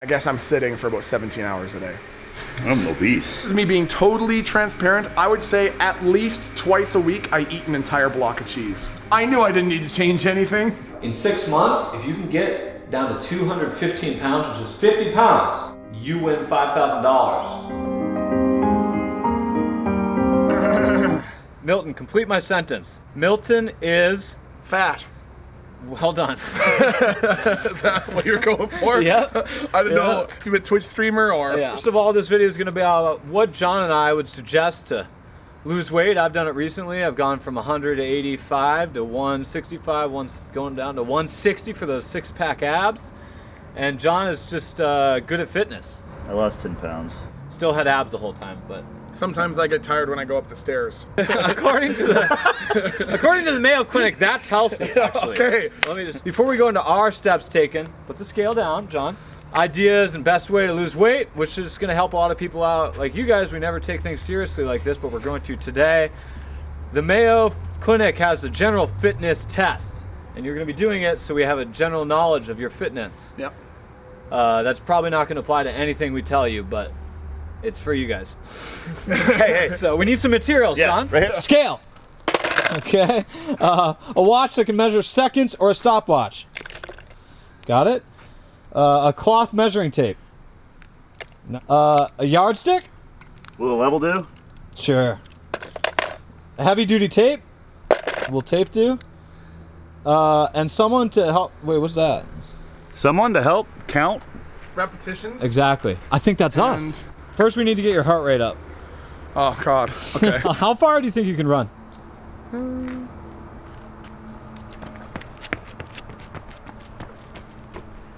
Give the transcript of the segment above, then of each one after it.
I guess I'm sitting for about 17 hours a day. I'm obese. This is me being totally transparent. I would say at least twice a week I eat an entire block of cheese. I knew I didn't need to change anything. In 6 months, if you can get down to 215 pounds, which is 50 pounds, you win $5,000. Milton, complete my sentence. Milton is Fat. well done. Is that what you're going for? Yeah. I didn't know if you were a Twitch streamer or... Yeah. First of all, this video is going to be about what John and I would suggest to lose weight. I've done it recently. I've gone from 185 to 165, going down to 160 for those six-pack abs. And John is just good at fitness. I lost 10 pounds. Still had abs the whole time, but... Sometimes I get tired when I go up the stairs. according to the Mayo Clinic, that's healthy, actually. Okay. Let me just, before we go into our steps taken, put the scale down, John. Ideas and best way to lose weight, which is going to help a lot of people out. Like you guys, we never take things seriously like this, but we're going to today. The Mayo Clinic has a general fitness test, and you're going to be doing it so we have a general knowledge of your fitness. Yep. That's probably not going to apply to anything we tell you, but it's for you guys. hey, so we need some materials, John. Right here. Scale. Okay. A watch that can measure seconds or a stopwatch. Got it? A cloth measuring tape. A yardstick? Will a level do? Sure. A heavy duty tape? Will tape do? And someone to help. Wait, what's that? Someone to help count? Repetitions? Exactly. I think that's us. First, we need to get your heart rate up. Oh, God. Okay. How far do you think you can run?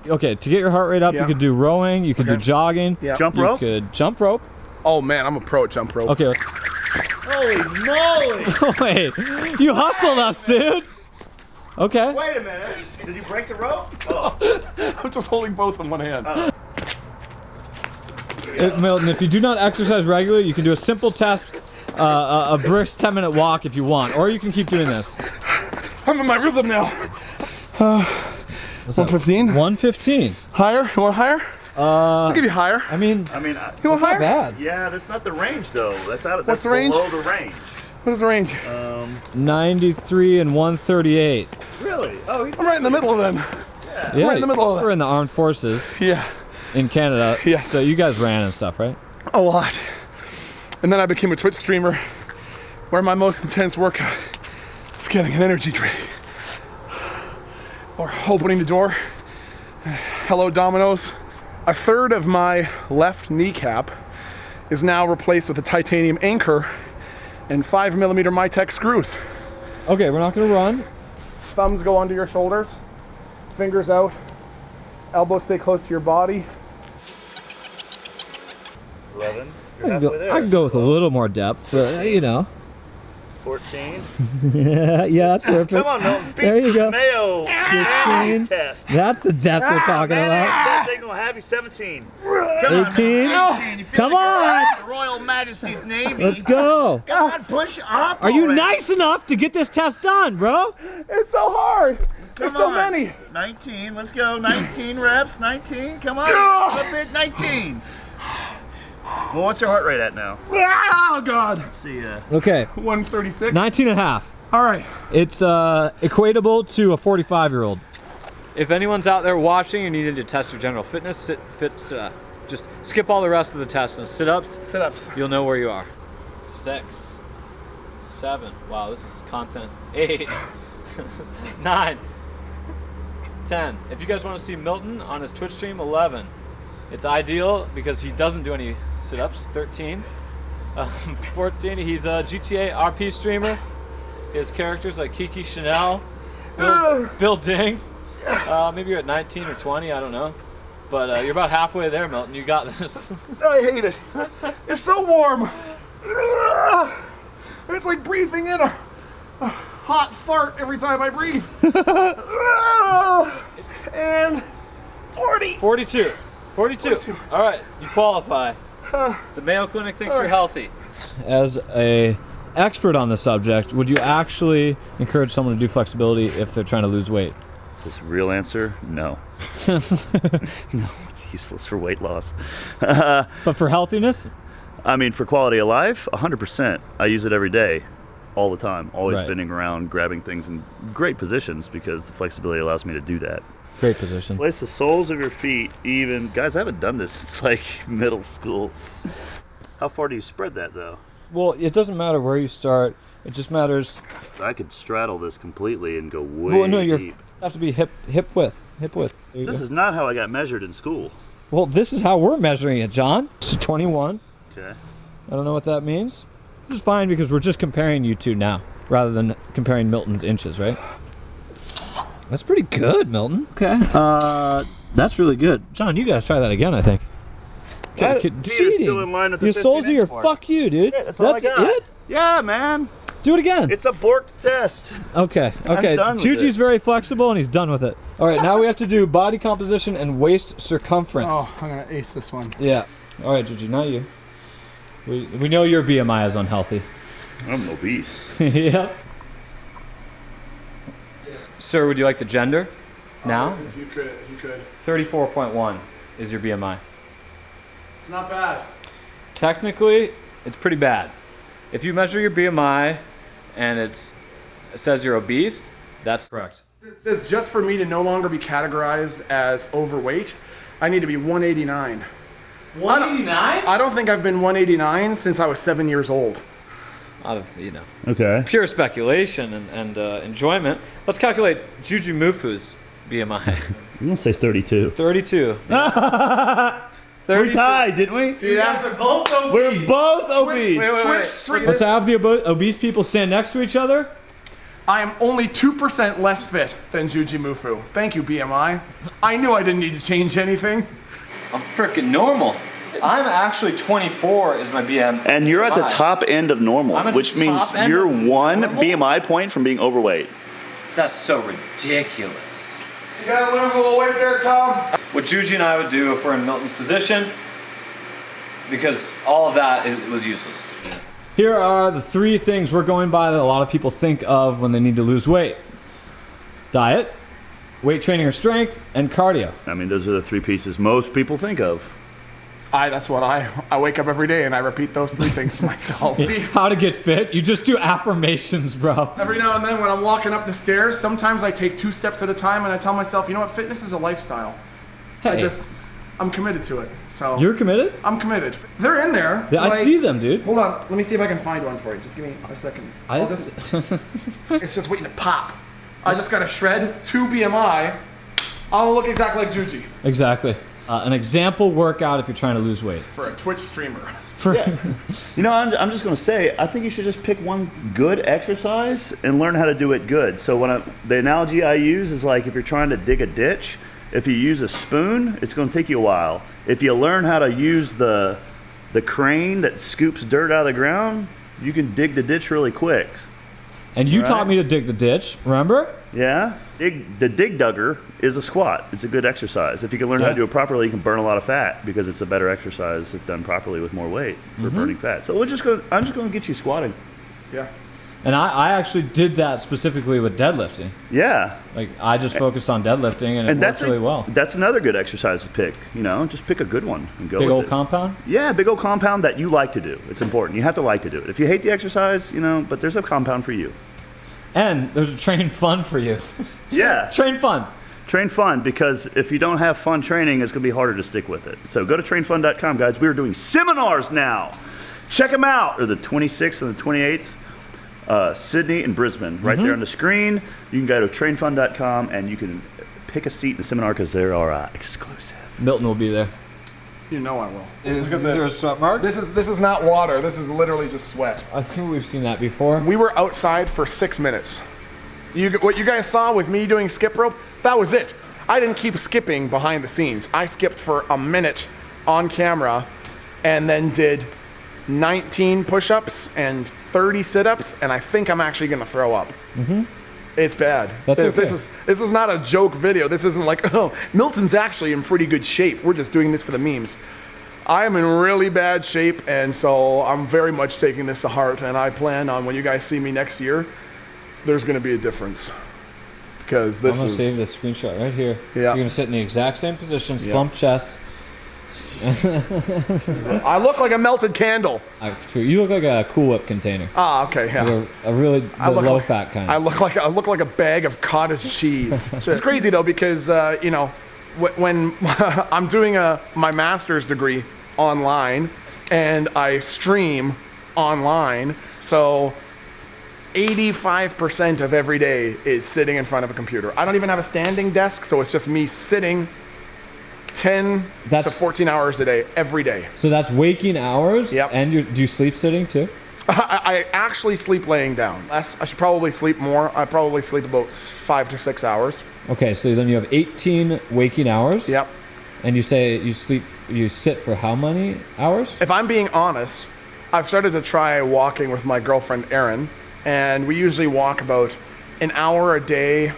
Okay, to get your heart rate up, you could do rowing, you could do jogging, Jump rope? you could jump rope. Oh, man, I'm a pro at jump rope. Okay. Holy moly! Wait, you hustled us, dude. Okay. Wait a minute. Did you break the rope? Oh. I'm just holding both in one hand. Milton, if you do not exercise regularly, you can do a simple test, a brisk 10-minute walk if you want, or you can keep doing this. I'm in my rhythm now. 115? 115. Higher? You want higher? I'll give you higher. I mean, You want higher? not bad. Yeah, that's not the range though. That's out of. What's That's the range? below the range. What is the range? 93 and 138. Really? Oh, he's I'm right in the middle then. Yeah, right in the middle of that. we're in the armed forces Yeah, in Canada. Yes. So you guys ran and stuff, right? a lot. And then I became a Twitch streamer where my most intense workout is getting an energy drink. Or opening the door. Hello, Domino's. A third of my left kneecap is now replaced with a titanium anchor and 5mm Mytech screws. Okay, we're not gonna run. Thumbs go under your shoulders, fingers out, elbows stay close to your body. 11. I You're halfway there. can go with a little more depth, but you know. 14. yeah, that's perfect. Come on, Milton. Beat There you go. Mayo. 15. Test. That's the depth we're talking This about. test ain't gonna have you. 17. Come on. 18. You feel Come like you're on. in the Royal Majesty's Navy. Let's go. Come on, push up. Are you already. nice enough to get this test done, bro? It's so hard. There's Come so on. many. 19. Let's go. 19 reps. 19. Come on. Ah. A bit. 19. Well, what's your heart rate at now? Oh, God. Let's see. Okay, 136. 19 and a half. All right. It's equatable to a 45-year-old. If anyone's out there watching and needing to test your general fitness, just skip all the rest of the tests and sit-ups. Sit-ups. You'll know where you are. 6, 7. Wow, this is content. 8, 9, 10. If you guys want to see Milton on his Twitch stream, 11. It's ideal because he doesn't do any sit-ups. 13. 14. He's a GTA RP streamer. He has characters like Kiki Chanel, Bill Ding. Maybe you're at 19 or 20, I don't know. But you're about halfway there, Milton. You got this. I hate it. It's so warm. It's like breathing in a hot fart every time I breathe. And 40. 42. 42. All right, you qualify. The Mayo Clinic thinks you're healthy. As a expert on the subject, would you actually encourage someone to do flexibility if they're trying to lose weight? Is this a real answer? No. No, it's useless for weight loss. But for healthiness? I mean, for quality of life, 100%. I use it every day, all the time. Always Right. bending around, grabbing things in great positions because the flexibility allows me to do that. Great position. Place the soles of your feet even. Guys, I haven't done this since like middle school. How far do you spread that though? Well, it doesn't matter where you start. It just matters. I could straddle this completely and go way Well, no, you deep. have to be hip width. Hip width. There you This go. is not how I got measured in school. Well, this is how we're measuring it, John. It's 21. Okay. I don't know what that means. This is fine because we're just comparing you two now, rather than comparing Milton's inches, right? That's pretty good, Milton. Okay. That's really good. John, you gotta try that again, I think. That feet are still in line with the Your soles of 15-inch your mark. fuck you, dude. Yeah, that's all I got. it? Yeah, man. Do it again. It's a borked test. Okay, okay. done with Juji's it. very flexible and he's done with it. All right, now we have to do body composition and waist circumference. Oh, I'm gonna ace this one. Yeah. All right, Juji, not you. We know your BMI is unhealthy. I'm obese. Yeah. Sir, would you like the gender? Now? If you could. 34.1 is your BMI. It's not bad. Technically, it's pretty bad. If you measure your BMI and it says you're obese, that's correct. This just for me to no longer be categorized as overweight. I need to be 189. 189? I don't think I've been 189 since I was 7 years old. Out of, you know, Okay. pure speculation and enjoyment. Let's calculate Jujimufu's BMI. I'm gonna say 32. 32. We tied, didn't we? See that? are both obese. We're both obese. Let's have the obese people stand next to each other. I am only 2% less fit than Jujimufu. Thank you, BMI. I knew I didn't need to change anything. I'm freaking normal. I'm actually 24 is my BMI. And you're at the top end of normal, I'm at the which means top end you're of one normal? BMI point from being overweight. That's so ridiculous. You gotta lose a little weight there, Tom. What Juji and I would do if we're in Milton's position, because all of that was useless. Here are the 3 things we're going by that a lot of people think of when they need to lose weight. Diet, weight training or strength, and cardio. I mean, those are the 3 pieces most people think of. That's what I wake up every day and I repeat those 3 things to myself. See, How to get fit? You just do affirmations, bro. every now and then when I'm walking up the stairs, sometimes I take 2 steps at a time and I tell myself, you know what, fitness is a lifestyle. Hey, I'm committed to it. So you're committed? I'm committed. They're in there. Yeah, I see them, dude. Hold on, let me see if I can find one for you. Just give me a second. It's just waiting to pop. I just gotta shred 2 BMI. I'll look exactly like Juji Exactly. An example workout if you're trying to lose weight. for a Twitch streamer. You know, I'm just going to say, I think you should just pick one good exercise and learn how to do it good. So the analogy I use is like if you're trying to dig a ditch, if you use a spoon, it's going to take you a while. If you learn how to use the crane that scoops dirt out of the ground, you can dig the ditch really quick. And you Right. taught me to dig the ditch, remember? Yeah? The dig dugger is a squat. It's a good exercise. If you can learn how to Yeah. do it properly, you can burn a lot of fat because it's a better exercise if done properly with more weight for burning fat. So I'm just going to get you squatting. Yeah. And I actually did that specifically with deadlifting. Yeah. Like, I just focused on deadlifting and it worked really well. That's another good exercise to pick. You know, just pick a good one and go Big with old it. compound? Yeah, big old compound that you like to do. It's important. You have to like to do it. If you hate the exercise, you know, but there's a compound for you. And there's a train fun for you. Yeah. Train fun. Train fun, because if you don't have fun training, it's going to be harder to stick with it. So go to trainfun.com, guys. We are doing seminars now. Check them out. They're the 26th and the 28th, Sydney and Brisbane. Right there on the screen. You can go to trainfun.com and you can pick a seat in the seminar because they are exclusive. Milton will be there. You know I will. Is Look at there this. sweat marks? This is not water. This is literally just sweat. I think we've seen that before. We were outside for 6 minutes. What you guys saw with me doing skip rope, that was it. I didn't keep skipping behind the scenes. I skipped for a minute on camera and then did 19 push-ups and 30 sit-ups, and I think I'm actually gonna throw up. It's bad. That's this okay. this is not a joke video. This isn't like, oh, Milton's actually in pretty good shape. We're just doing this for the memes. I am in really bad shape, and so I'm very much taking this to heart, and I plan on when you guys see me next year, there's gonna be a difference. because this I'm gonna is. save this screenshot right here. Yeah. You're gonna sit in the exact same position, slump chest. I look like a melted candle. You look like a Cool Whip container. Ah, okay, yeah. You're a really low fat kind. I look like a bag of cottage cheese. It's crazy though because you know, when I'm doing my master's degree online and I stream online, so 85% of every day is sitting in front of a computer. I don't even have a standing desk, so it's just me sitting 10 to 14 hours a day, every day. So that's waking hours? Yep. And do you sleep sitting too? I actually sleep laying down. I should probably sleep more. I probably sleep about 5 to 6 hours. Okay, so then you have 18 waking hours. Yep. And you say you sit for how many hours? If I'm being honest, I've started to try walking with my girlfriend Erin, and we usually walk about an hour a day,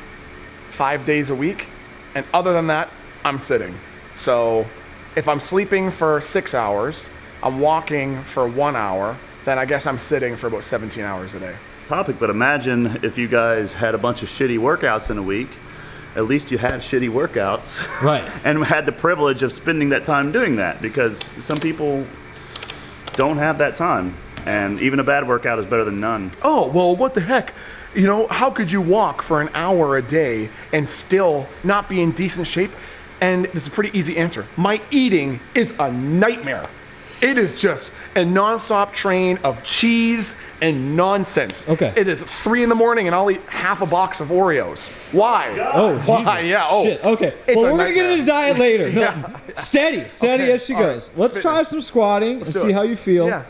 5 days a week. And other than that, I'm sitting. So if I'm sleeping for 6 hours, I'm walking for 1 hour, then I guess I'm sitting for about 17 hours a day. Topic, but imagine if you guys had a bunch of shitty workouts in a week. At least you had shitty workouts. Right. And had the privilege of spending that time doing that, because some people don't have that time. And even a bad workout is better than none. Oh, well, what the heck? You know, how could you walk for an hour a day and still not be in decent shape? And this is a pretty easy answer. My eating is a nightmare. It is just a nonstop train of cheese and nonsense. Okay. It is 3 a.m. and I'll eat half a box of Oreos. Why? Oh, why? Jesus. Yeah. Oh, shit. Okay. It's Well, a we're gonna get nightmare. into diet later. No, Yeah. Steady Okay, as she all goes. right. Let's try Fitness. some squatting and do see it. how you feel. Yeah.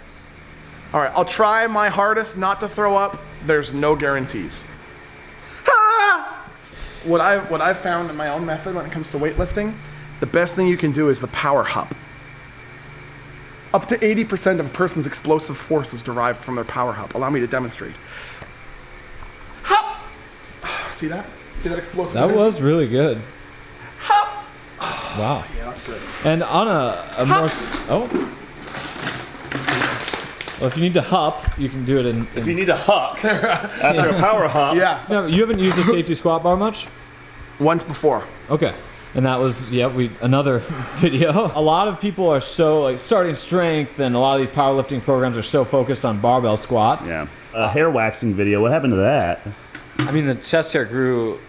All right. I'll try my hardest not to throw up. There's no guarantees. Ah! What I've found in my own method when it comes to weightlifting, the best thing you can do is the power hop. Up to 80% of a person's explosive force is derived from their power hop. Allow me to demonstrate. Hop! See that? See that explosive That energy? was really good. Hop! Wow. Yeah, that's good. And on a more well, if you need to hop, you can do it in. If you need a hop after a power hop, Yeah. No, you haven't used a safety squat bar much? Once before. Okay. And that was, another video. A lot of people are so, starting strength, and a lot of these powerlifting programs are so focused on barbell squats. Yeah. A hair waxing video. What happened to that? I mean, the chest hair grew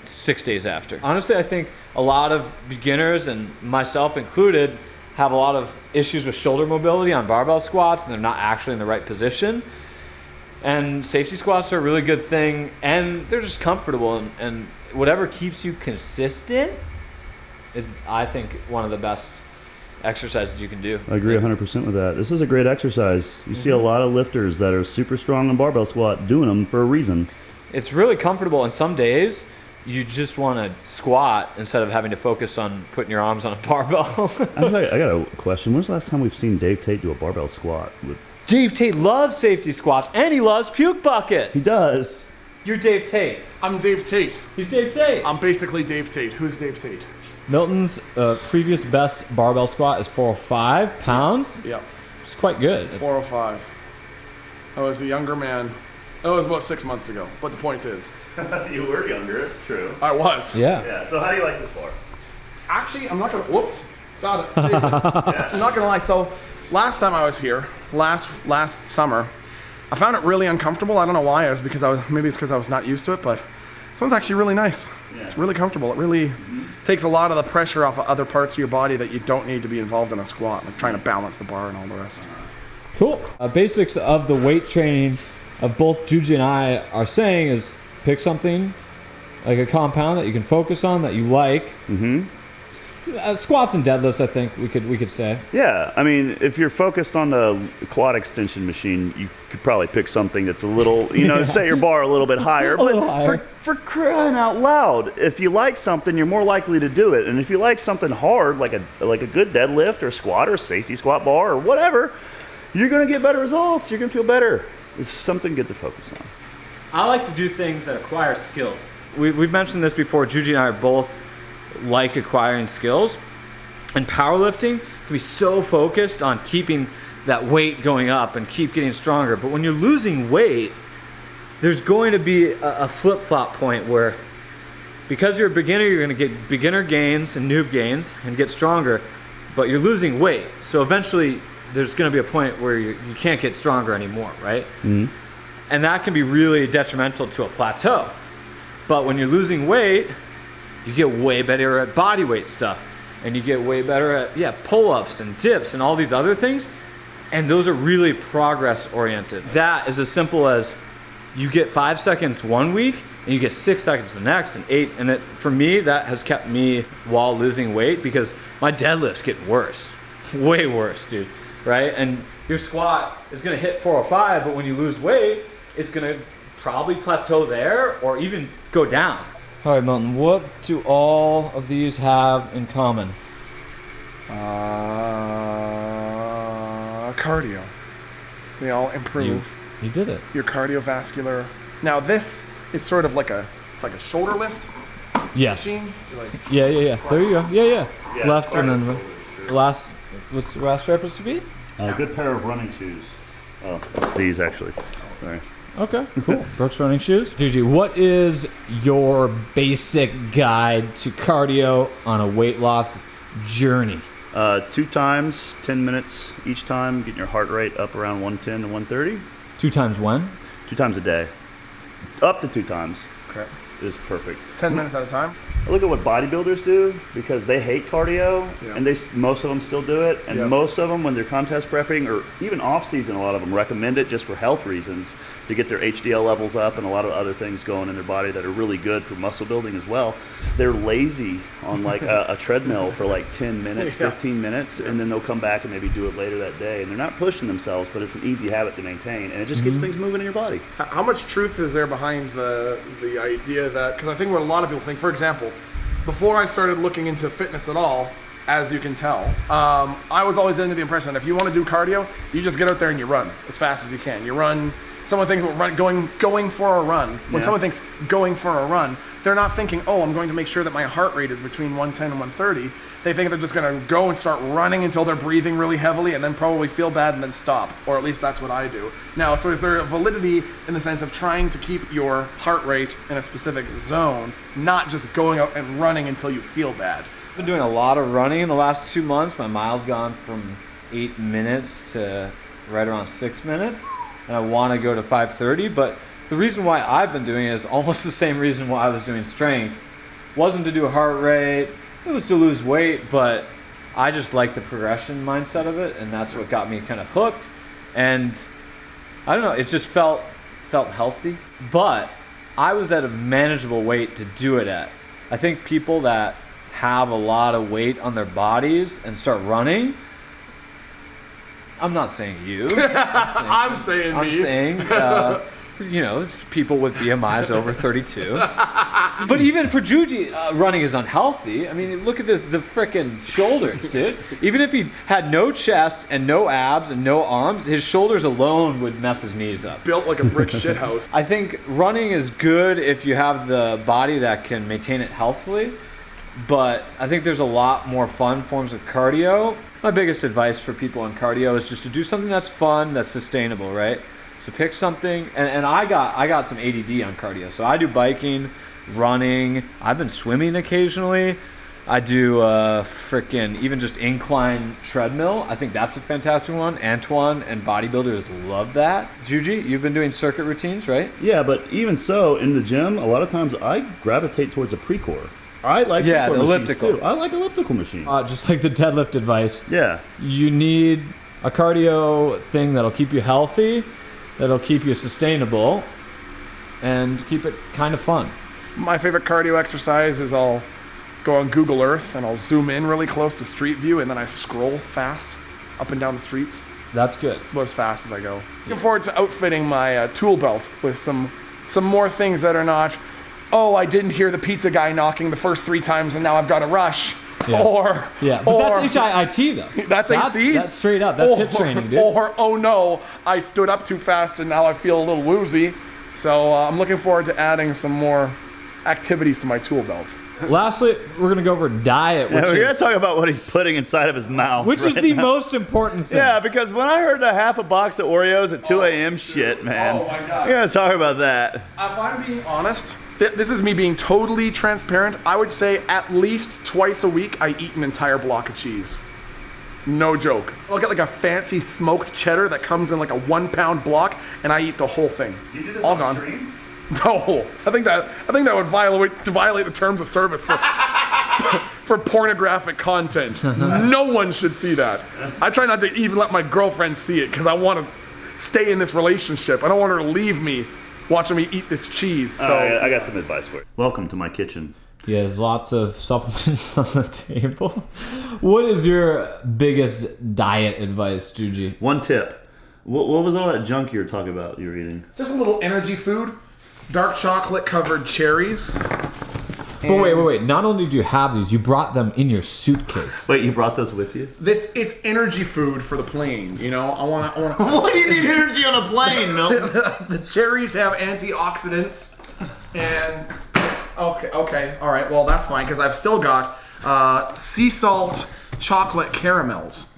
6 days after. Honestly, I think a lot of beginners, and myself included, have a lot of issues with shoulder mobility on barbell squats, and they're not actually in the right position. And safety squats are a really good thing, and they're just comfortable, and whatever keeps you consistent is, I think, one of the best exercises you can do. I agree 100% with that. This is a great exercise. You see a lot of lifters that are super strong on barbell squat doing them for a reason. It's really comfortable, and some days you just want to squat instead of having to focus on putting your arms on a barbell. I got a question. When's the last time we've seen Dave Tate do a barbell squat? Dave Tate loves safety squats, and he loves puke buckets. He does. You're Dave Tate. I'm Dave Tate. He's Dave Tate. I'm basically Dave Tate. Who's Dave Tate? Milton's previous best barbell squat is 405 pounds. Yep. It's quite good. 405. I was a younger man. That was about 6 months ago. But the point is, You were younger, it's true. I was. Yeah. Yeah, so how do you like this bar? Actually, I'm not gonna. Whoops. Got it. Saved it. I'm not gonna lie. So, last time I was here, last summer, I found it really uncomfortable. I don't know why. Maybe it's because I was not used to it. But this one's actually really nice. Yeah. It's really comfortable. It really takes a lot of the pressure off of other parts of your body that you don't need to be involved in a squat, like trying to balance the bar and all the rest. Cool. Basics of the weight training of both Juji and I are saying is pick something like a compound that you can focus on that you like. Mm-hmm. Squats and deadlifts, I think we could say. Yeah, I mean, if you're focused on the quad extension machine, you could probably pick something that's a little, set your bar a little bit higher. A little higher. For crying out loud, if you like something, you're more likely to do it. And if you like something hard, like a good deadlift or squat or safety squat bar or whatever, you're going to get better results. You're going to feel better. It's something good to focus on. I like to do things that acquire skills. We've mentioned this before. Juji and I are both like acquiring skills, and powerlifting can be so focused on keeping that weight going up and keep getting stronger. But when you're losing weight, there's going to be a flip-flop point where because you're a beginner, you're gonna get beginner gains and noob gains and get stronger, but you're losing weight. So eventually there's gonna be a point where you can't get stronger anymore, right? Mm-hmm. And that can be really detrimental to a plateau. But when you're losing weight, you get way better at body weight stuff. And you get way better at, pull-ups and dips and all these other things. And those are really progress oriented. That is as simple as you get 5 seconds one week and you get 6 seconds the next and 8. And for me, that has kept me while losing weight because my deadlifts get worse, way worse, dude, right? And your squat is gonna hit 405, but when you lose weight, it's gonna probably plateau there or even go down. All right, Milton, what do all of these have in common? Cardio. They all improve You did it. your cardiovascular. Now this is sort of like it's like a shoulder lift Yes. machine. Like, Yeah. There you go. Yeah. Yeah, Left it's and part then of the shoulder, sure. last. What's the last strap supposed to be? A good pair of running shoes. Oh, these actually. Sorry. Okay, cool. Brooks running shoes. Juji, what is your basic guide to cardio on a weight loss journey? 2 times, 10 minutes each time, getting your heart rate up around 110 to 130. 2 times when? 2 times a day. Up to 2 times okay. is perfect. 10 minutes at a time. I look at what bodybuilders do because they hate cardio, Yeah. and most of them still do it. And Yep. most of them, when they're contest prepping or even off season, a lot of them recommend it just for health reasons to get their HDL levels up and a lot of other things going in their body that are really good for muscle building as well. They're lazy on like a treadmill for like 10 minutes, Yeah. 15 minutes, and then they'll come back and maybe do it later that day. And they're not pushing themselves, but it's an easy habit to maintain, and it just gets things moving in your body. How much truth is there behind the idea that, because I think what a lot of people think, for example, before I started looking into fitness at all, as you can tell, I was always under the impression that if you want to do cardio, you just get out there and you run as fast as you can. You run. Someone thinks going for a run. When Yeah. someone thinks going for a run, they're not thinking, oh, I'm going to make sure that my heart rate is between 110 and 130. They think they're just going to go and start running until they're breathing really heavily and then probably feel bad and then stop. Or at least that's what I do. Now, so is there a validity in the sense of trying to keep your heart rate in a specific zone, not just going out and running until you feel bad? I've been doing a lot of running in the last 2 months. My mile's gone from 8 minutes to right around 6 minutes. And I want to go to 5:30, but the reason why I've been doing it is almost the same reason why I was doing strength. Wasn't to do a heart rate, it was to lose weight, but I just like the progression mindset of it, and that's what got me kind of hooked. And I don't know, it just felt healthy, but I was at a manageable weight to do it at. I think people that have a lot of weight on their bodies and start running, I'm not saying you. I'm saying It's people with BMIs over 32. But even for Juji, running is unhealthy. I mean, look at the frickin' shoulders, dude. Even if he had no chest and no abs and no arms, his shoulders alone would mess his knees up. Built like a brick shithouse. I think running is good if you have the body that can maintain it healthily. But I think there's a lot more fun forms of cardio. My biggest advice for people in cardio is just to do something that's fun, that's sustainable, right? So pick something, and I got some ADD on cardio. So I do biking, running. I've been swimming occasionally. I do even just incline treadmill. I think that's a fantastic one. Antoine and bodybuilders love that. Juji, you've been doing circuit routines, right? Yeah, but even so, in the gym, a lot of times I gravitate towards a pre-core. I like the pre-core machines elliptical. too. I like elliptical machines. Just like the deadlift advice. Yeah. You need a cardio thing that'll keep you healthy, that'll keep you sustainable, and keep it kind of fun. My favorite cardio exercise is I'll go on Google Earth and I'll zoom in really close to Street View and then I scroll fast up and down the streets. That's good. It's about as fast as I go. Looking forward to outfitting my tool belt with some more things that are not, oh, I didn't hear the pizza guy knocking the first 3 times and now I've got to rush. Yeah. Or But that's HIIT though. That's AC? That's straight up. That's HIIT training, dude. Or, oh no, I stood up too fast and now I feel a little woozy. So I'm looking forward to adding some more activities to my tool belt. Lastly, we're gonna go over diet, which We're is, gonna talk about what he's putting inside of his mouth. which is right the now. most important thing. Yeah, because when I heard the half a box of Oreos at 2 a.m. shit, man, Oh my God. we're gonna talk about that. If I'm being honest, This is me being totally transparent. I would say at least twice a week I eat an entire block of cheese. No joke. I'll get like a fancy smoked cheddar that comes in like a 1 pound block, and I eat the whole thing. You do this all on gone. stream? No, I think that would violate the terms of service for for pornographic content. No one should see that. I try not to even let my girlfriend see it because I want to stay in this relationship. I don't want her to leave me watching me eat this cheese. So I got some advice for you. Welcome to my kitchen. He has lots of supplements on the table. What is your biggest diet advice, Juji? One tip. What was all that junk you were talking about you were eating? just a little energy food, dark chocolate covered cherries. But wait. Not only do you have these, you brought them in your suitcase. Wait, you brought those with you? It's energy food for the plane, you know? I want What do you need energy on a plane, Milton? The cherries have antioxidants and okay, all right, well that's fine because I've still got sea salt chocolate caramels,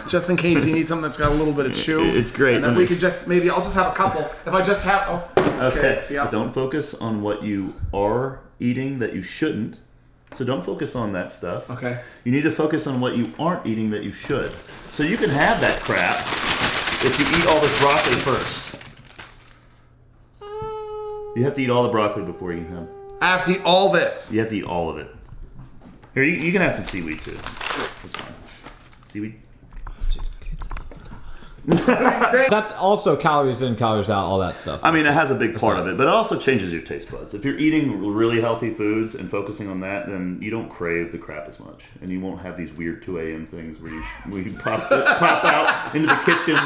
just in case you need something that's got a little bit of chew. It's great. And then we could I'll just have a couple. If I just have, Okay. yeah. Don't focus on what you are eating that you shouldn't. So don't focus on that stuff. Okay. You need to focus on what you aren't eating that you should. So you can have that crap if you eat all this broccoli first. You have to eat all the broccoli before you can have. I have to eat all this. You have to eat all of it. Here, you can have some seaweed too. That's fine. Seaweed. That's also calories in, calories out, all that stuff. I mean, it has a big part of it, but it also changes your taste buds. If you're eating really healthy foods and focusing on that, then you don't crave the crap as much, and you won't have these weird 2 a.m. things where you pop out into the kitchen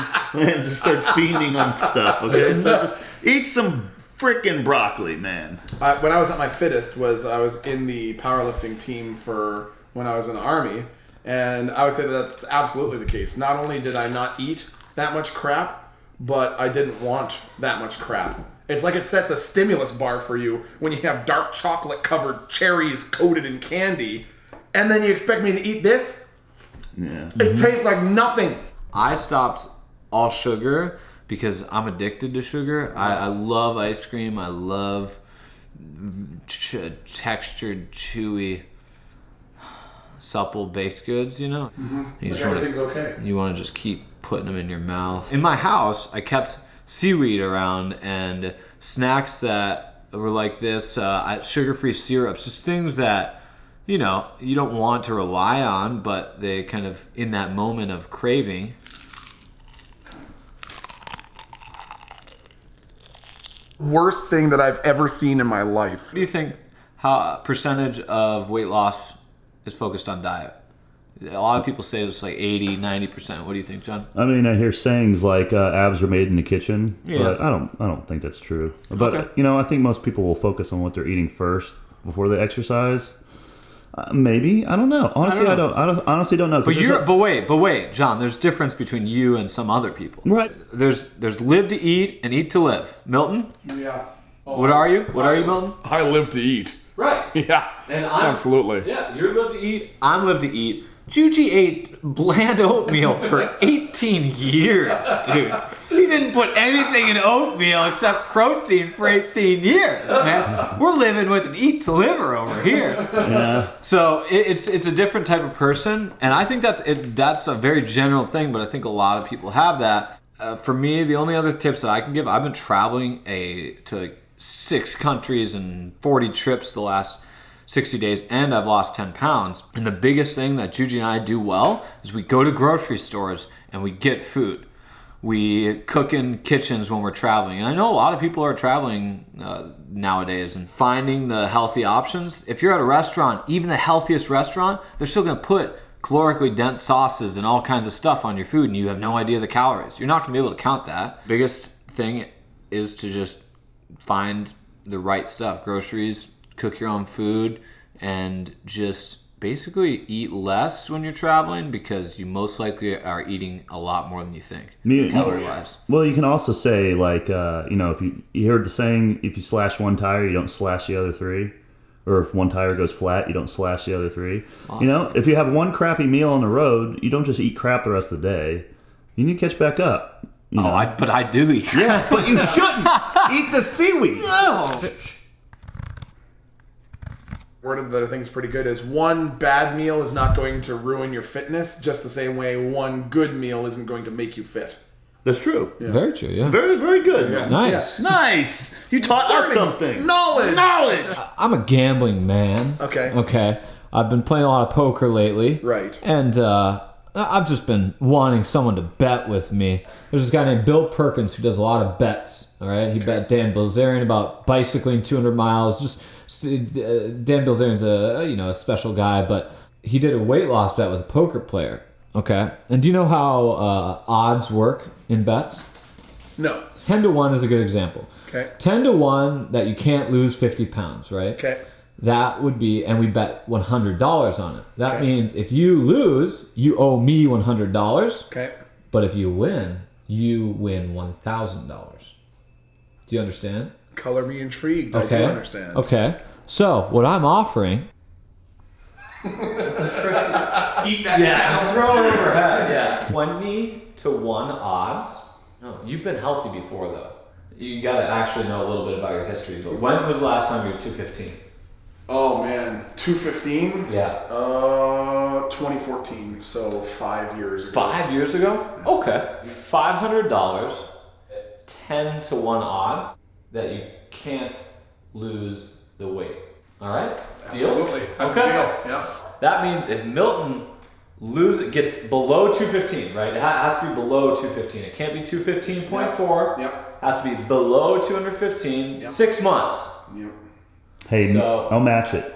and just start fiending on stuff. Okay, so just eat some freaking broccoli, man. When I was at my fittest, I was in the powerlifting team for when I was in the Army, and I would say that's absolutely the case. Not only did I not eat that much crap, but I didn't want that much crap. It's like it sets a stimulus bar for you when you have dark chocolate covered cherries coated in candy, and then you expect me to eat this? Yeah. It tastes like nothing. I stopped all sugar because I'm addicted to sugar. I love ice cream. I love textured, chewy, supple baked goods, you know? You Like just wanna- everything's okay. You want to just keep putting them in your mouth. In my house, I kept seaweed around and snacks that were like this, sugar-free syrups, just things that, you know, you don't want to rely on, but they kind of, in that moment of craving. Worst thing that I've ever seen in my life. What do you think how percentage of weight loss is focused on diet? A lot of people say it's like 80, 90%. What do you think, John? I mean, I hear sayings like abs are made in the kitchen, Yeah. but I don't think that's true. But Okay. you know, I think most people will focus on what they're eating first before they exercise. Maybe, I don't know. Honestly, I honestly don't know. But wait, John. There's difference between you and some other people. Right. There's live to eat and eat to live. Milton, Yeah. what are you? What are you, Milton? I live to eat. Right. Yeah. And I'm Absolutely. Yeah, you're live to eat. I'm live to eat. Juji ate bland oatmeal for 18 years, dude. He didn't put anything in oatmeal except protein for 18 years, man. We're living with an eat to liver over here. Yeah. So it's a different type of person, and I think that's a very general thing, but I think a lot of people have that. For me, the only other tips that I can give, I've been traveling to 6 countries and 40 trips the last 60 days, and I've lost 10 pounds. And the biggest thing that Juji and I do well is we go to grocery stores and we get food. We cook in kitchens when we're traveling. And I know a lot of people are traveling nowadays and finding the healthy options. If you're at a restaurant, even the healthiest restaurant, they're still gonna put calorically dense sauces and all kinds of stuff on your food, and you have no idea the calories. You're not gonna be able to count that. Biggest thing is to just find the right stuff. Groceries, cook your own food, and just basically eat less when you're traveling, because you most likely are eating a lot more than you think, calorie-wise. Well, you can also say, like, you know, if you heard the saying, if you slash one tire, you don't slash the other 3. Or if one tire goes flat, you don't slash the other 3. Awesome. You know, if you have one crappy meal on the road, you don't just eat crap the rest of the day. You need to catch back up. You know? But I do eat. Yeah, but you shouldn't eat the seaweed. No. worded that I think is pretty good is one bad meal is not going to ruin your fitness, just the same way one good meal isn't going to make you fit. That's true. Yeah. Very true, yeah. Very, very good. Yeah. Nice. Nice. You taught us something. Knowledge! I'm a gambling man. Okay. Okay. I've been playing a lot of poker lately. Right. And I've just been wanting someone to bet with me. There's this guy named Bill Perkins who does a lot of bets. All right. He bet Dan Bilzerian about bicycling 200 miles. Just Dan Bilzerian's a special guy, but he did a weight loss bet with a poker player. Okay. And do you know how odds work in bets? No. 10 to 1 is a good example. Okay. 10 to 1 that you can't lose 50 pounds, right? Okay. That would be, and we bet $100 on it. That Okay. means if you lose, you owe me $100. Okay. But if you win $1,000. Do you understand? Color me intrigued. Okay. I do understand. Okay. So what I'm offering. Eat that. Yeah, just throw it overhead. Yeah. 20 to 1 odds. No, you've been healthy before though. You got to actually know a little bit about your history. But when was the last time you were 215? Oh man, 215. Yeah. 2014. So 5 years ago. 5 years ago? Okay. $500, 10 to 1 odds that you can't lose the weight. All right? Deal? Absolutely. That's Okay. a deal. Yeah. That means if Milton gets below 215, right? It has to be below 215. It can't be 215.4. Yep. Has to be below 215. Yep. 6 months. Yep. Hey, So- I'll match it.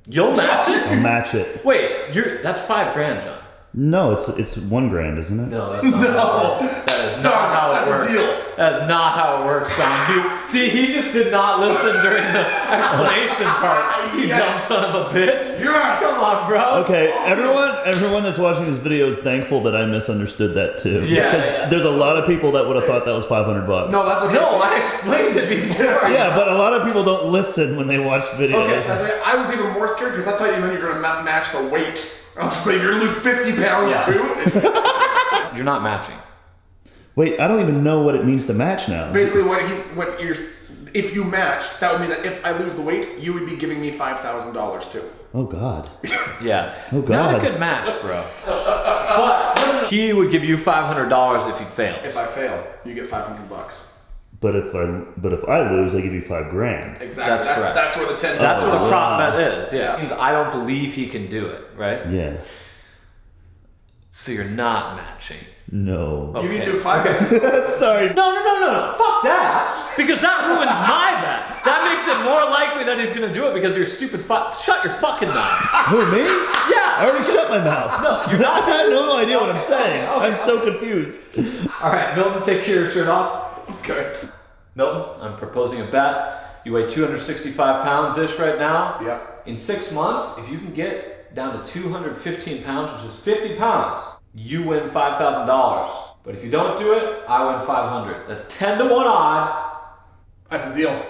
You'll match I'll it? match it. Wait, that's $5,000, John. No, it's $1,000, isn't it? No, that's not how it works. That is not how it that's a works. deal. That is not how it works, Don. He just did not listen during the explanation part. You dumb son of a bitch. Yes. Come on, bro. Okay, everyone that's watching this video is thankful that I misunderstood that too. Yeah. Because there's a lot of people that would have thought that was $500. No, that's okay. No, I explained it before. Yeah, but a lot of people don't listen when they watch videos. Okay, that's right. I was even more scared because I thought you meant you're going to match the weight. I was like, you're going to lose 50 pounds too? And You're not matching. Wait, I don't even know what it means to match now. basically, if you match, that would mean that if I lose the weight, you would be giving me $5,000 too. Oh God. Yeah. Oh, God. Not a good match, bro. But he would give you $500 if you failed. If I fail, you get $500. But if I lose, I give you $5,000. Exactly. That's correct. That's where the 10. That's what a Oh, prop wow. bet is. Yeah. It means I don't believe he can do it, right? Yeah. So you're not matching. No. You Okay. can do 5. Sorry. No. Fuck that. Because that ruins my bet. That makes it more likely that he's gonna do it because you're stupid. Shut your fucking mouth. Who, me? Yeah. I already shut my mouth. No, you're not. I have no idea what I'm saying. Okay. I'm so confused. All right, Milton, take your shirt off. Okay. Milton, I'm proposing a bet. You weigh 265 pounds-ish right now. Yep. In 6 months, if you can get down to 215 pounds, which is 50 pounds, you win $5,000. But if you don't do it, I win 500. That's 10 to 1 odds. That's a deal.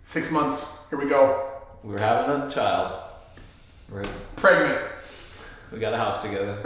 6 months. Here we go. We're having a child. Pregnant. We got a house together.